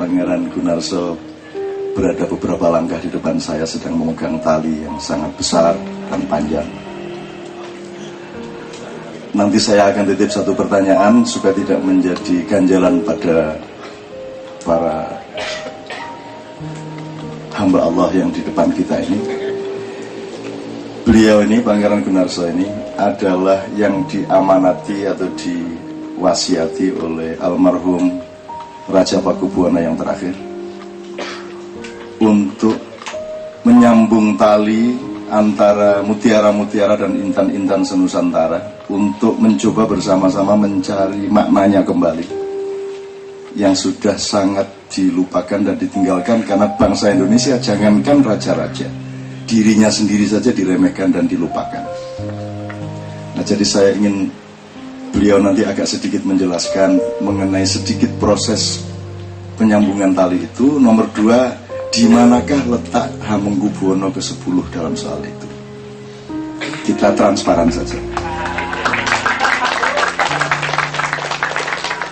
Pangeran Gunarso berada beberapa langkah di depan saya sedang memegang tali yang sangat besar dan panjang. Nanti saya akan titip satu pertanyaan supaya tidak menjadi ganjalan pada para hamba Allah yang di depan kita ini. Beliau ini, Pangeran Gunarso ini adalah yang diamanati atau diwasiati oleh almarhum Raja Pakubuwana yang terakhir untuk menyambung tali antara mutiara-mutiara dan intan-intan senusantara untuk mencoba bersama-sama mencari maknanya kembali yang sudah sangat dilupakan dan ditinggalkan karena bangsa Indonesia, jangankan raja-raja, dirinya sendiri saja diremehkan dan dilupakan. Nah, jadi saya ingin beliau nanti agak sedikit menjelaskan mengenai sedikit proses penyambungan tali itu. Nomor 2, di manakah letak Hamengkubuwono ke-10 dalam soal itu? Kita transparan saja.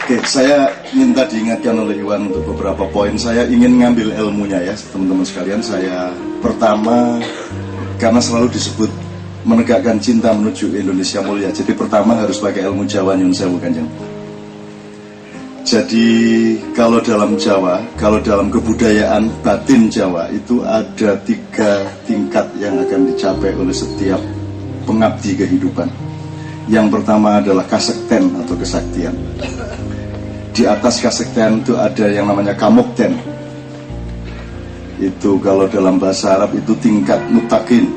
Oke, saya minta diingatkan oleh Iwan untuk beberapa poin. Saya ingin ngambil ilmunya ya, teman-teman sekalian. Saya pertama, karena selalu disebut menegakkan cinta menuju Indonesia mulia, jadi pertama harus pakai ilmu Jawa Nyun Sewu Kanjeng. Jadi kalau dalam Jawa, kalau dalam kebudayaan batin Jawa itu ada 3 tingkat yang akan dicapai oleh setiap pengabdi kehidupan. Yang pertama adalah kasekten atau kesaktian. Di atas kasekten itu ada yang namanya kamukten. Itu kalau dalam bahasa Arab itu tingkat mutakin.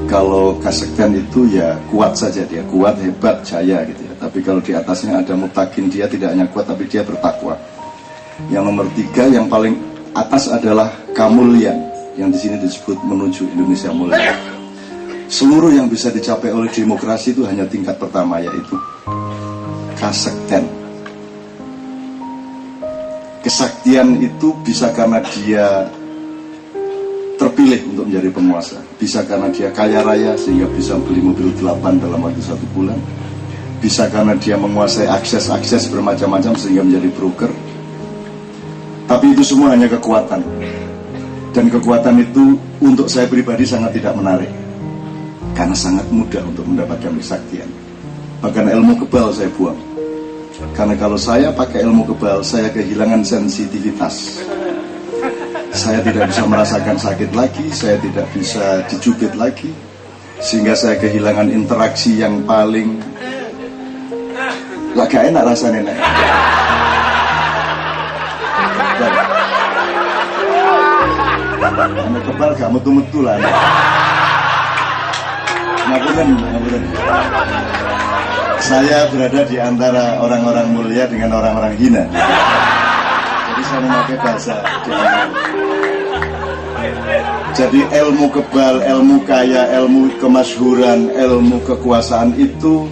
Kalau kasekten itu ya kuat saja, dia kuat, hebat, jaya gitu ya. Tapi kalau di atasnya ada mutakin, dia tidak hanya kuat tapi dia bertakwa. Yang nomor 3 yang paling atas adalah kamulyan, yang di sini disebut menuju Indonesia mulia. Seluruh yang bisa dicapai oleh demokrasi itu hanya tingkat pertama, yaitu kasekten. Kesaktian itu bisa karena dia terpilih untuk menjadi penguasa, bisa karena dia kaya raya sehingga bisa beli mobil 8 dalam waktu 1 bulan, bisa karena dia menguasai akses bermacam-macam sehingga menjadi broker. Tapi itu semua hanya kekuatan, dan kekuatan itu untuk saya pribadi sangat tidak menarik karena sangat mudah untuk mendapatkan kesaktian. Bahkan ilmu kebal saya buang, karena kalau saya pakai ilmu kebal saya kehilangan sensitivitas. Saya tidak bisa merasakan sakit lagi, saya tidak bisa dijubit lagi, sehingga saya kehilangan interaksi yang paling gak enak rasanya. Kamu kebal, kamu metu-metu lah. Ngapunten. Saya berada di antara orang-orang mulia dengan orang-orang hina. Jadi saya memakai bahasa di antara. Jadi ilmu kebal, ilmu kaya, ilmu kemasyhuran, ilmu kekuasaan itu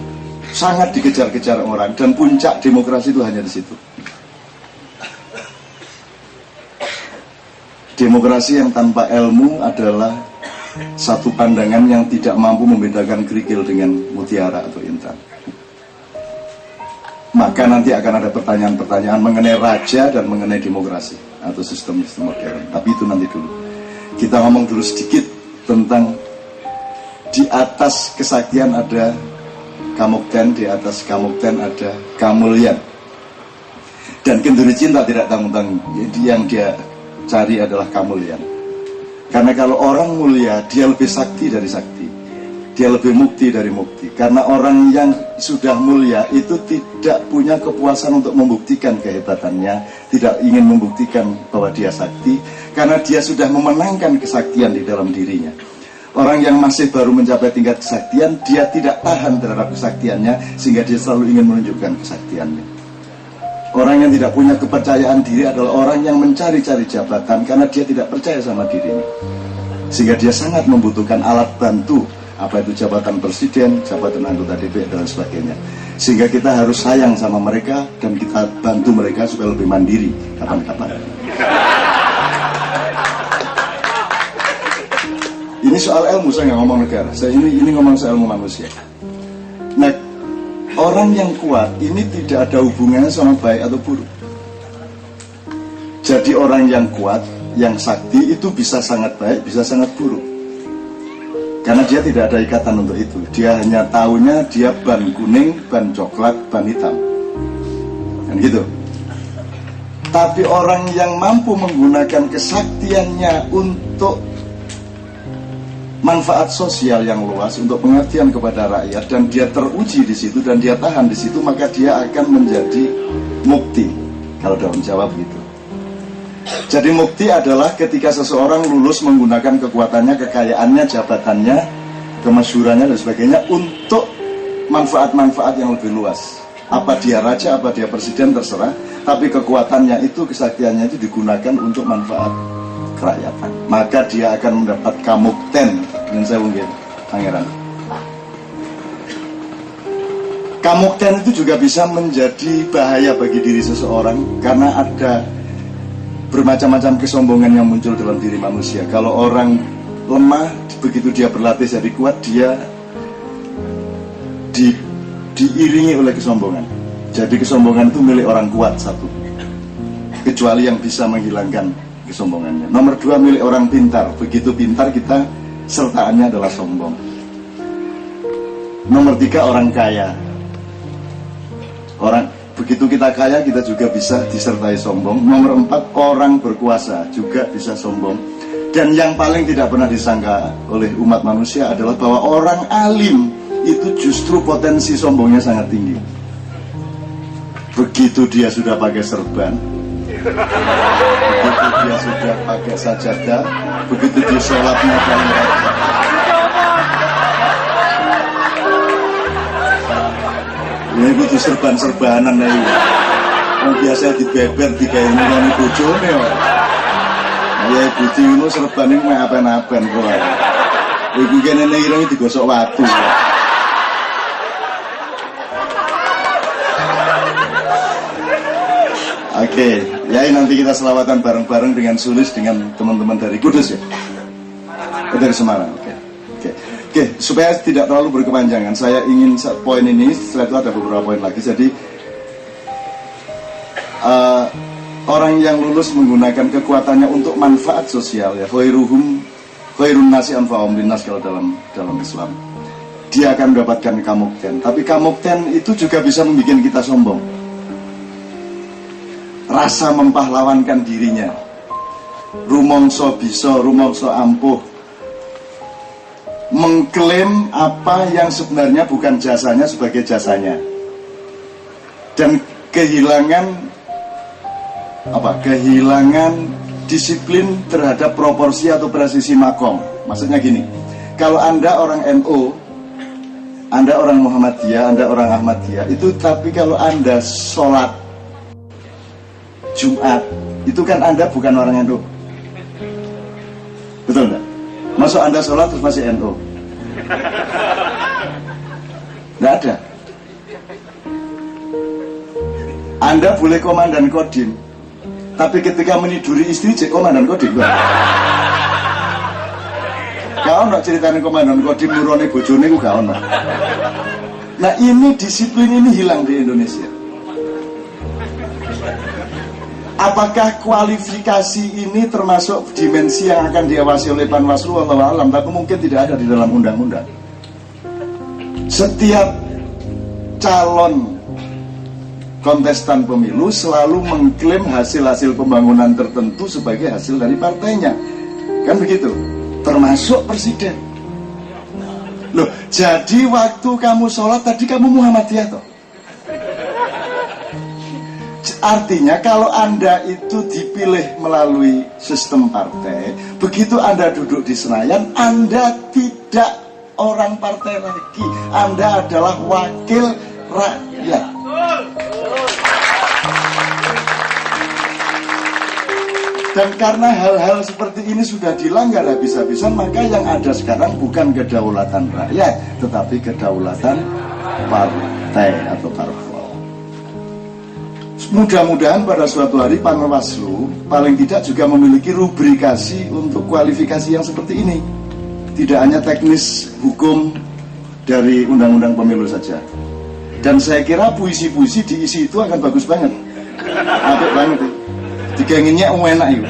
sangat dikejar-kejar orang, dan puncak demokrasi itu hanya di situ. Demokrasi yang tanpa ilmu adalah satu pandangan yang tidak mampu membedakan kerikil dengan mutiara atau intan. Maka nanti akan ada pertanyaan-pertanyaan mengenai raja dan mengenai demokrasi atau sistem-sistem modern. Tapi itu nanti dulu. Kita ngomong dulu sedikit tentang di atas kesaktian ada kamukten, di atas kamukten ada kamulyan. Dan kenduri cinta tidak tanggung-tanggung, yang dia cari adalah kamulyan. Karena kalau orang mulia, dia lebih sakti dari sakti, dia lebih mukti dari mukti. Karena orang yang sudah mulia itu tidak punya kepuasan untuk membuktikan kehebatannya, tidak ingin membuktikan bahwa dia sakti, karena dia sudah memenangkan kesaktian di dalam dirinya. Orang yang masih baru mencapai tingkat kesaktian, dia tidak tahan terhadap kesaktiannya, sehingga dia selalu ingin menunjukkan kesaktiannya. Orang yang tidak punya kepercayaan diri adalah orang yang mencari-cari jabatan karena dia tidak percaya sama dirinya, sehingga dia sangat membutuhkan alat bantu, apa itu jabatan presiden, jabatan anggota DPR dan sebagainya. Sehingga kita harus sayang sama mereka dan kita bantu mereka supaya lebih mandiri kapan-kapan. Ini soal ilmu, saya nggak ngomong negara. Saya ini ngomong soal ilmu manusia. Nah, orang yang kuat ini tidak ada hubungannya sama baik atau buruk. Jadi orang yang kuat, yang sakti itu bisa sangat baik, bisa sangat buruk. Karena dia tidak ada ikatan untuk itu. Dia hanya tahunya dia ban kuning, ban coklat, ban hitam. Kan gitu. Tapi orang yang mampu menggunakan kesaktiannya untuk manfaat sosial yang luas, untuk pengabdian kepada rakyat, dan dia teruji di situ dan dia tahan di situ, maka dia akan menjadi mukti. Kalau dalam Jawa begitu. Jadi mukti adalah ketika seseorang lulus menggunakan kekuatannya, kekayaannya, jabatannya, kemasyhurannya dan sebagainya untuk manfaat-manfaat yang lebih luas. Apa dia raja, apa dia presiden, terserah. Tapi kekuatannya itu, kesaktiannya itu digunakan untuk manfaat kerakyatan. Maka dia akan mendapat kamukten. Dengan saya mungkin, pangeran. Kamukten itu juga bisa menjadi bahaya bagi diri seseorang karena ada bermacam-macam kesombongan yang muncul dalam diri manusia. Kalau orang lemah, begitu dia berlatih jadi kuat, dia diiringi oleh kesombongan. Jadi kesombongan itu milik orang kuat, satu. Kecuali yang bisa menghilangkan kesombongannya. Nomor dua, milik orang pintar. Begitu pintar kita sertaannya adalah sombong. Nomor tiga, orang kaya. Begitu kita kaya, kita juga bisa disertai sombong. Nomor empat, orang berkuasa juga bisa sombong. Dan yang paling tidak pernah disangka oleh umat manusia adalah bahwa orang alim itu justru potensi sombongnya sangat tinggi. Begitu dia sudah pakai serban, begitu dia sudah pakai sajadah, begitu dia sholatnya paling rajin, ini butuh serban-serbanan ya. Yang biasa dibeber digawe ngene bojone kok. Ya Gusti ngono serban iki mek apen-apen kok. Iku kene ireng digosok watu. Oke, ya nanti kita selawatan bareng-bareng dengan Sulis dengan teman-teman dari Kudus ya. Dari Semarang. Oke, supaya tidak terlalu berkepanjangan, saya ingin poin ini, setelah itu ada beberapa poin lagi. Jadi orang yang lulus menggunakan kekuatannya untuk manfaat sosial ya, khairun nasi anfa'uhum linnas kalau dalam Islam. Dia akan mendapatkan kamukten. Tapi kamukten itu juga bisa membuat kita sombong. Rasa mempahlawankan dirinya. Rumongso bisa, rumongso ampuh. Mengklaim apa yang sebenarnya bukan jasanya sebagai jasanya, dan kehilangan disiplin terhadap proporsi atau presisi makom. Maksudnya gini, kalau Anda orang NU, Anda orang Muhammadiyah, Anda orang Ahmadiyah, itu tapi kalau Anda sholat Jumat, itu kan Anda bukan orang NU. Betul enggak? Masuk Anda sholat terus masih NU? Nggak ada. Anda boleh komandan kodim, tapi ketika meniduri istri cek komandan kodim. Kau nak ceritain komandan kodim nurone bojone ku gak ono. Nah ini disiplin ini hilang di Indonesia. Apakah kualifikasi ini termasuk dimensi yang akan diawasi oleh Panwaslu atau alam? Tapi mungkin tidak ada di dalam undang-undang. Setiap calon kontestan pemilu selalu mengklaim hasil-hasil pembangunan tertentu sebagai hasil dari partainya. Kan begitu? Termasuk presiden. Loh, jadi waktu kamu sholat tadi kamu Muhammadiyah toh? Artinya kalau Anda itu dipilih melalui sistem partai, begitu Anda duduk di Senayan, Anda tidak orang partai lagi, Anda adalah wakil rakyat. Dan karena hal-hal seperti ini sudah dilanggar habis-habisan, maka yang ada sekarang bukan kedaulatan rakyat, tetapi kedaulatan partai atau parpol. Mudah-mudahan pada suatu hari Panwaslu paling tidak juga memiliki rubrikasi untuk kualifikasi yang seperti ini. Tidak hanya teknis hukum dari undang-undang pemilu saja. Dan saya kira puisi-puisi diisi itu akan bagus banget. Apik banget ya. Digenginnya enak itu.